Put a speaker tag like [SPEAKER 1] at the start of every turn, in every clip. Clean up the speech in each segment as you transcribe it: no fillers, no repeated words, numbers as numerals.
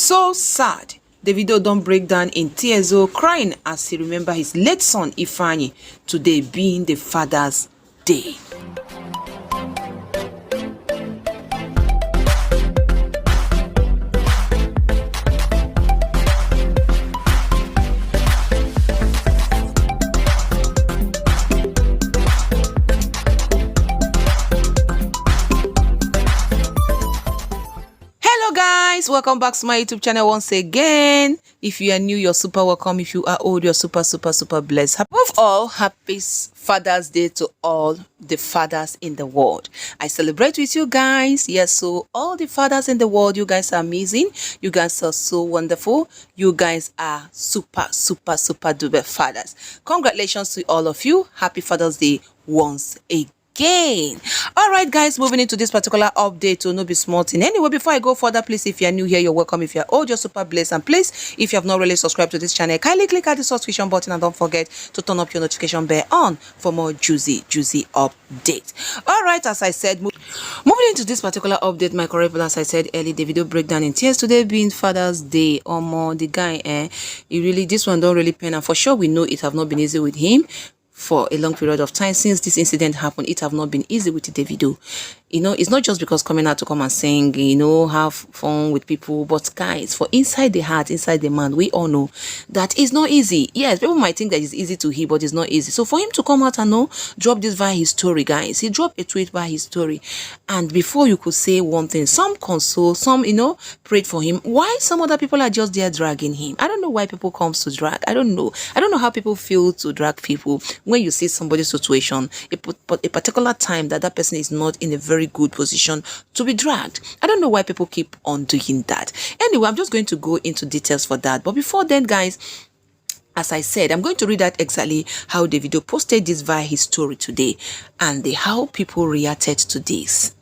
[SPEAKER 1] So sad. Davido don't break down in tears, crying as he remember his late son Ifeanyi, today being the Father's Day. Welcome back to my YouTube channel once again. If you are new, you're super welcome. If you are old, you're super blessed. Above all, happy Father's Day to all the fathers in the world. I celebrate with you guys. Yes, so all the fathers in the world, you guys are amazing. You guys are so wonderful. You guys are super duper fathers. Congratulations to all of you. Happy Father's Day once again. All right, guys, moving into this particular update to no be small thing. Anyway, before I go further, please, if you are new here, you're welcome. If you're old, you're super blessed. And please, if you have not really subscribed to this channel, kindly click at the subscription button and don't forget to turn up your notification bell on for more juicy updates. All right, as I said, moving into this particular update, my correct, as I said early, Davido breakdown in tears today being Father's Day. Or more, the guy, he really, this one don't really pain, and for sure we know it have not been easy with him. For a long period of time since this incident happened, it have not been easy with Davido. You know, it's not just because coming out to come and sing, you know, have fun with people, but guys, for inside the heart, inside the man, we all know that it's not easy. Yes, people might think that it's easy to hear, but it's not easy. So for him to come out and drop this via his story, guys, he dropped a tweet via his story, and before you could say one thing, some console, some, prayed for him. Why some other people are just there dragging him? I don't know why people comes to drag. I don't know how people feel to drag people when you see somebody's situation, a particular time that person is not in a very good position to be dragged. I don't know why people keep on doing that. Anyway, I'm just going to go into details for that. But before then, guys, as I said, I'm going to read out exactly how Davido posted this via his story today and how people reacted to this.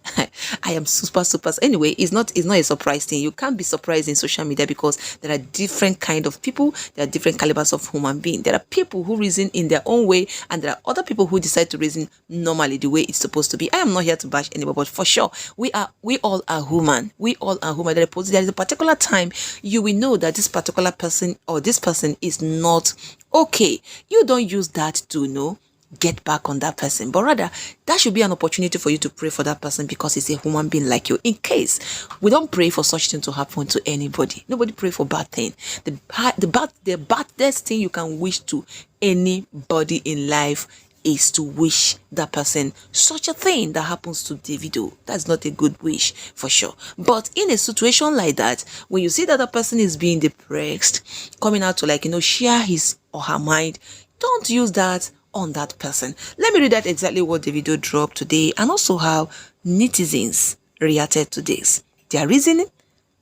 [SPEAKER 1] I am super. Anyway, it's not a surprise thing. You can't be surprised in social media because there are different kind of people. There are different calibers of human being. There are people who reason in their own way, and there are other people who decide to reason normally the way it's supposed to be. I am not here to bash anybody, but for sure, we all are human. We all are human. There is a particular time you will know that this particular person or this person is not okay. You don't use that to get back on that person, but rather that should be an opportunity for you to pray for that person because it's a human being like you. In case we don't pray for such thing to happen to anybody, nobody pray for bad thing. The baddest thing you can wish to anybody in life is to wish that person such a thing that happens to Davido. That's not a good wish for sure. But in a situation like that, when you see that the person is being depressed, coming out to share his or her mind, don't use that on that person. Let me read that exactly what Davido dropped today and also how netizens reacted to this. Their reasoning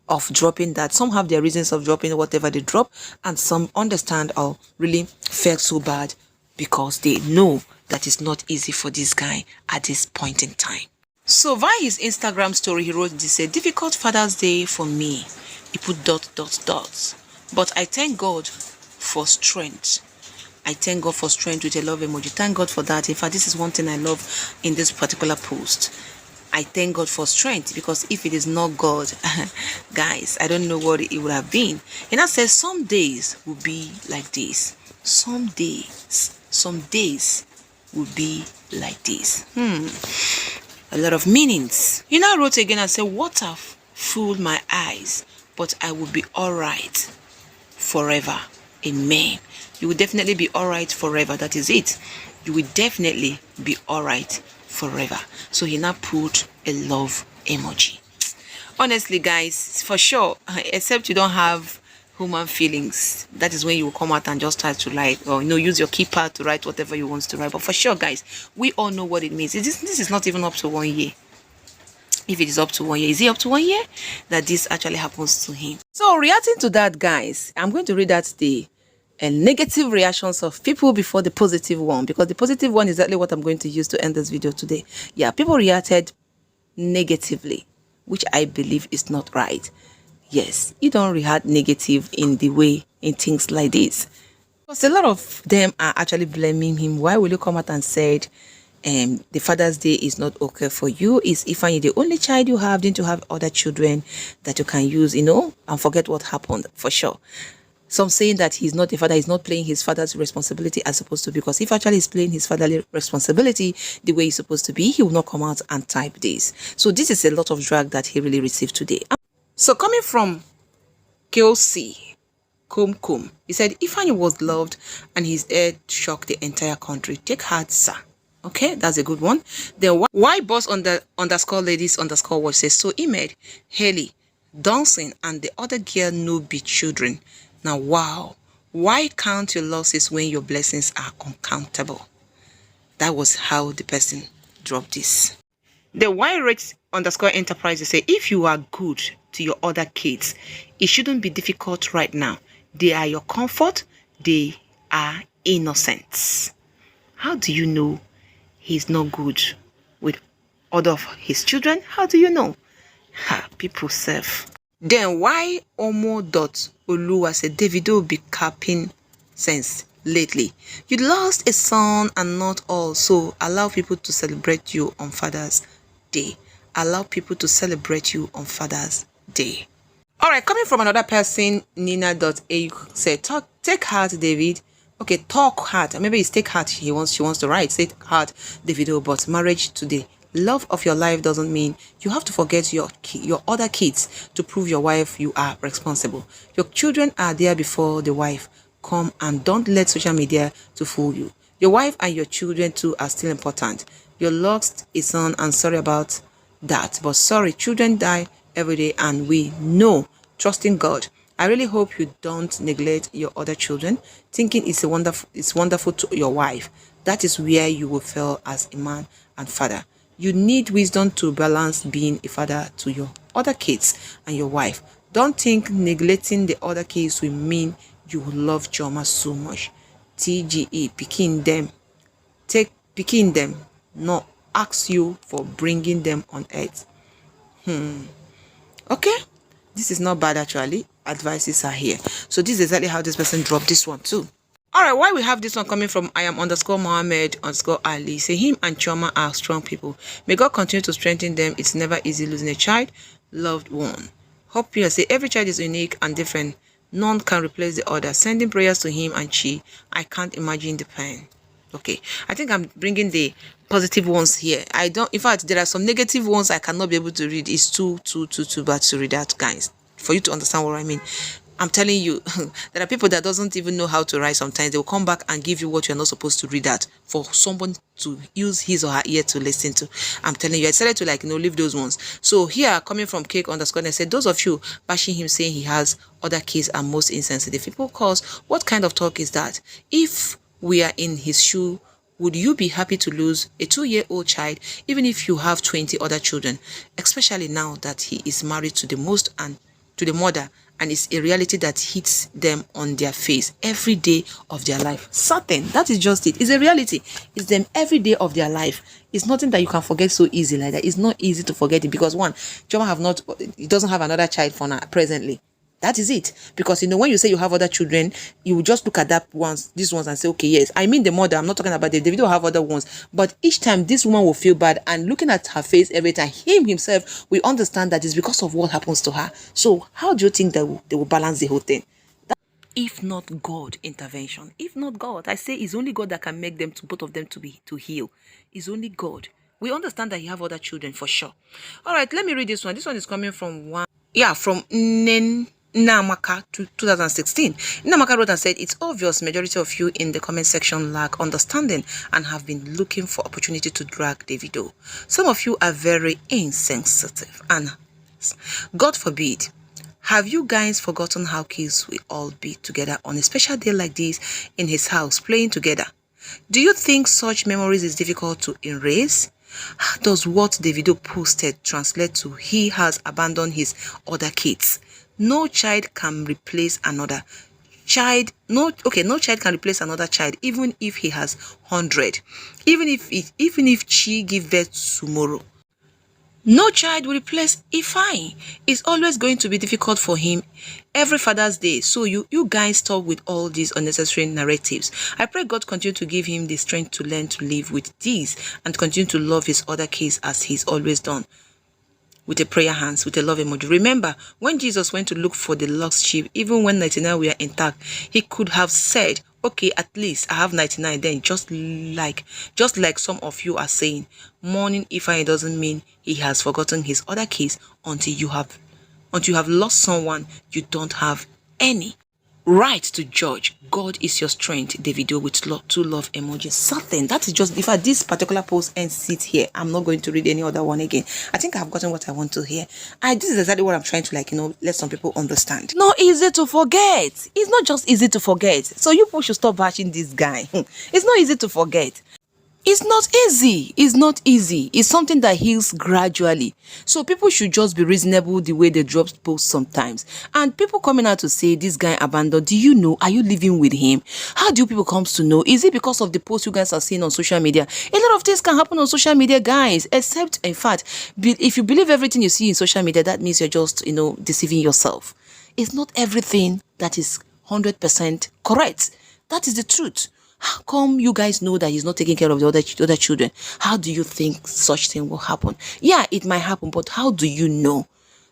[SPEAKER 1] of dropping that. Some have their reasons of dropping whatever they drop, and some understand or really felt so bad because they know that it's not easy for this guy at this point in time. So via his Instagram story, he wrote this: a difficult Father's Day for me. He put ... But I thank God for strength. I thank God for strength with a love emoji. Thank God for that. In fact, this is one thing I love in this particular post. I thank God for strength because if it is not God, guys, I don't know what it would have been. And I says some days will be like this. Some days will be like this. A lot of meanings. He now wrote again and said, water fooled my eyes, but I will be all right forever. Amen. You will definitely be all right forever. That is it. You will definitely be all right forever. So he now put a love emoji. Honestly, guys, for sure, except you don't have human feelings, that is when you will come out and just try to write or use your keypad to write whatever you want to write. But for sure, guys, we all know what it means. This is not even up to 1 year. If it is up to 1 year, is it up to 1 year that this actually happens to him? So reacting to that, guys, I'm going to read out the negative reactions of people before the positive one, because the positive one is exactly what I'm going to use to end this video today. Yeah, people reacted negatively, which I believe is not right. Yes, you don't react negative in things like this. Because a lot of them are actually blaming him. Why will you come out and said the Father's Day is not okay for you. Is Ifeanyi the only child you have? Didn't you have other children that you can use, and forget what happened for sure? Some saying that he's not a father, he's not playing his father's responsibility as supposed to, because if actually he's playing his fatherly responsibility the way he's supposed to be, he will not come out and type this. So this is a lot of drag that he really received today. So coming from KOC, Kum, he said, Ifeanyi was loved and his head shocked the entire country. Take heart, sir. Okay, that's a good one. Then why boss underscore ladies underscore watch says, so Imed, Haley, dancing and the other girl no be children. Now, wow, why count your losses when your blessings are uncountable? That was how the person dropped this. The why rate underscore enterprises say, if you are good to your other kids, it shouldn't be difficult right now. They are your comfort. They are innocents. How do you know he's not good with other of his children? How do you know? People serve. Then why Omo.Oluwa said Davido be capping sense lately? You lost a son and not all, so allow people to celebrate you on Father's Day. Allow people to celebrate you on Father's Day. All right, coming from another person, Nina.au said, take heart, David. Okay, talk heart. Maybe it's take heart. She wants to write. Say heart, Davido. But marriage today, love of your life doesn't mean you have to forget your other kids to prove your wife you are responsible. Your children are there before the wife. Come and don't let social media to fool you. Your wife and your children too are still important. You lost a son and sorry about that. But sorry, children die every day and we know, trusting God. I really hope you don't neglect your other children, thinking it's wonderful to your wife. That is where you will fail as a man and father. You need wisdom to balance being a father to your other kids and your wife. Don't think neglecting the other kids will mean you will love Joma so much. TGE, picking them. Take picking them, not ask you for bringing them on earth. Okay, this is not bad actually. Advices are here. So this is exactly how this person dropped this one too. All right, why we have this one coming from I am underscore Mohammed underscore Ali. Say him and Choma are strong people. May God continue to strengthen them. It's never easy losing a child, loved one. Hope you say every child is unique and different. None can replace the other. Sending prayers to him and she. I can't imagine the pain. Okay, I think I'm bringing the positive ones here. In fact, there are some negative ones I cannot be able to read. It's too bad to read out, guys, for you to understand what I mean. I'm telling you, there are people that doesn't even know how to write sometimes. They will come back and give you what you're not supposed to read out for someone to use his or her ear to listen to. I'm telling you, I decided to leave those ones. So here, coming from Cake underscore, I said, those of you bashing him saying he has other kids are most insensitive. People cause, what kind of talk is that? If we are in his shoe, would you be happy to lose a 2-year-old child, even if you have 20 other children, especially now that he is married to the mother, and it's a reality that hits them on their face every day of their life. Certain, that is just it. It's a reality. It's them every day of their life. It's nothing that you can forget so easy like that. It's not easy to forget it because one, Joma he doesn't have another child for now presently. That is it. Because, when you say you have other children, you will just look at these ones and say, okay, yes. I mean the mother. I'm not talking about the Davido have other ones. But each time, this woman will feel bad. And looking at her face every time, himself will understand that it's because of what happens to her. So, how do you think that they will balance the whole thing? If not God intervention. If not God. I say it's only God that can make them, both of them to heal. It's only God. We understand that you have other children for sure. All right, let me read this one. This one is coming from from Namaka 2016. Namaka wrote and said, it's obvious majority of you in the comment section lack understanding and have been looking for opportunity to drag Davido. Some of you are very insensitive and God forbid. Have you guys forgotten how kids will all be together on a special day like this in his house playing together? Do you think such memories is difficult to erase? Does what Davido posted translate to he has abandoned his other kids? No child can replace another child. No child can replace another child, even if he has 100. Even if she give birth tomorrow. No child will replace Ifeanyi. It's always going to be difficult for him every Father's Day. So you guys stop with all these unnecessary narratives. I pray God continue to give him the strength to learn to live with these and continue to love his other kids as he's always done. With a prayer hands, with a love emoji. Remember, when Jesus went to look for the lost sheep, even when 99 were intact, he could have said, okay, at least I have 99 then, just like some of you are saying. Mourning Ifeanyi doesn't mean he has forgotten his other kids until you have lost someone you don't have any right to judge. God is your strength. Davido with two love emojis. Something that is just, in fact, this particular post ends it here. I'm not going to read any other one again. I think I've gotten what I want to hear. This is exactly what I'm trying to let some people understand. Not easy to forget. It's not just easy to forget. So you people should stop bashing this guy. It's not easy to forget. It's not easy. It's not easy. It's something that heals gradually. So people should just be reasonable the way they drop posts sometimes. And people coming out to say this guy abandoned. Do you know? Are you living with him? How do people come to know? Is it because of the posts you guys are seeing on social media? A lot of things can happen on social media, guys. Except, in fact, if you believe everything you see in social media, that means you're just, deceiving yourself. It's not everything that is 100% correct. That is the truth. How come you guys know that he's not taking care of the other children? How do you think such thing will happen? Yeah, it might happen, but how do you know?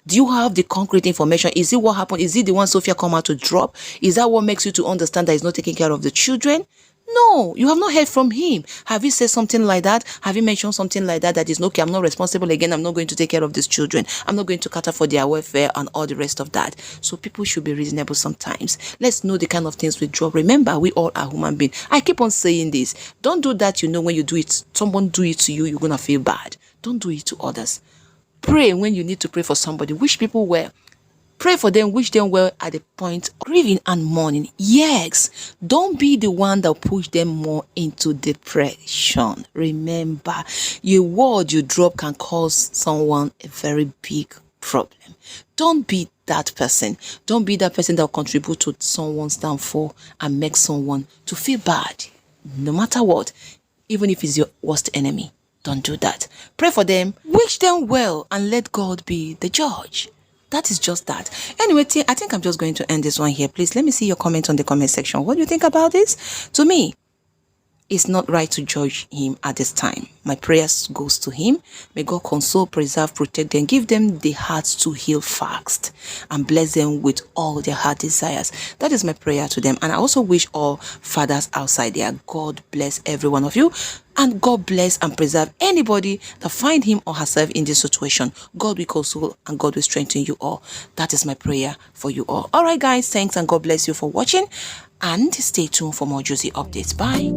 [SPEAKER 1] Do you have the concrete information? Is it what happened? Is it the one Sophia come out to drop? Is that what makes you to understand that he's not taking care of the children? No, you have not heard from him. Have you said something like that? Have you mentioned something like that? That is, okay, I'm not responsible again. I'm not going to take care of these children. I'm not going to cater for their welfare and all the rest of that. So people should be reasonable sometimes. Let's know the kind of things we drop. Remember, we all are human beings. I keep on saying this. Don't do that. When you do it, someone do it to you, you're going to feel bad. Don't do it to others. Pray when you need to pray for somebody. Wish people well. Pray for them, wish them well at the point of grieving and mourning. Yes, don't be the one that push them more into depression. Remember, your word you drop can cause someone a very big problem. Don't be that person. Don't be that person that will contribute to someone's downfall and make someone to feel bad. No matter what, even if it's your worst enemy, don't do that. Pray for them, wish them well, and let God be the judge. That is just that. Anyway, I think I'm just going to end this one here. Please let me see your comment on the comment section. What do you think about this? To me, it's not right to judge him at this time. My prayers goes to him. May God console, preserve, protect them, give them the hearts to heal fast, and bless them with all their heart desires. That is my prayer to them. And I also wish all fathers outside there, God bless every one of you. And God bless and preserve anybody that find him or herself in this situation. God will console and God will strengthen you all. That is my prayer for you all. All right, guys. Thanks and God bless you for watching. And stay tuned for more juicy updates. Bye.